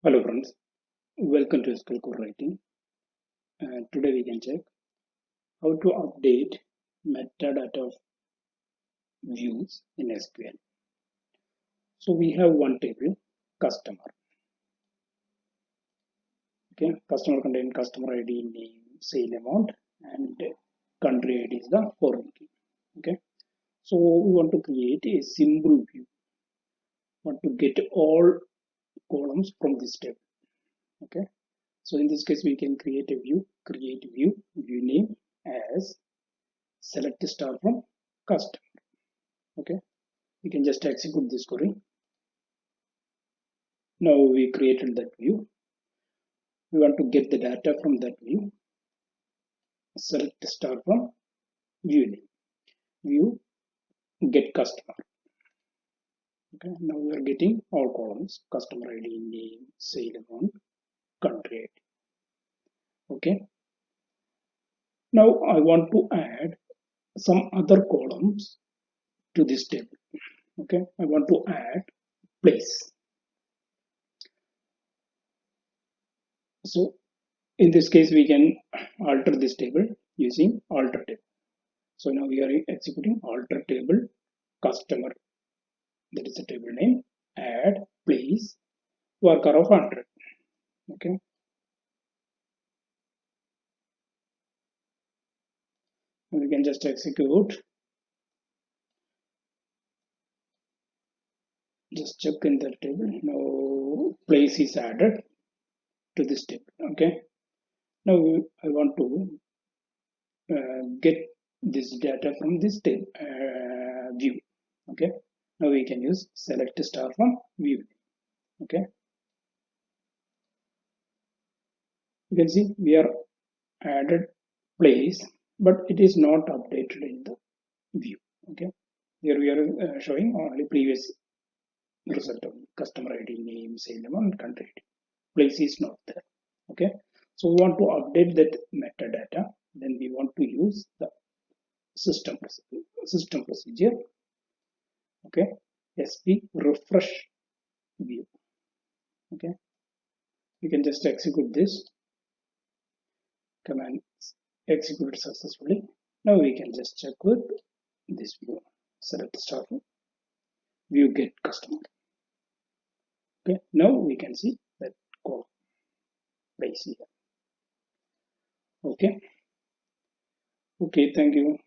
Hello friends, welcome to Sql Core Writing. And today we can check how to update metadata of views in SQL. So we have one table, customer. Okay, customer contains customer ID, name, sale amount, and country ID is the foreign key. Okay, so we want to create a simple view. Want to get all columns from this table. Okay, so in this case we can create a view, view name as select star from customer. Okay, we can just execute this query. Now we created that view. We want to get the data from that view. Select star from view name. View get customer. Okay, now we are getting all columns: customer ID, name, sale amount, country ID. Okay. Now I want to add some other columns to this table. Okay, I want to add place. So in this case, we can alter this table using alter table. So now we are executing alter table customer. That is the table name. Add place varchar of 100. Okay. And we can just execute. Just check in the table. Now place is added to this table. Okay. Now I want to get this data from this table view. Okay. Now we can use select star from view. Okay. You can see we are added place, but it is not updated in the view. Okay. Here we are showing only previous result of customer ID, name, sale amount, country ID. Place is not there. Okay. So we want to update that metadata. Then we want to use the system procedure. Okay. SP refresh view. Okay. You can just execute this command, execute successfully. Now we can just check with this view. Select start view get customer. Okay. Now we can see that call place here. Okay. Okay. Thank you.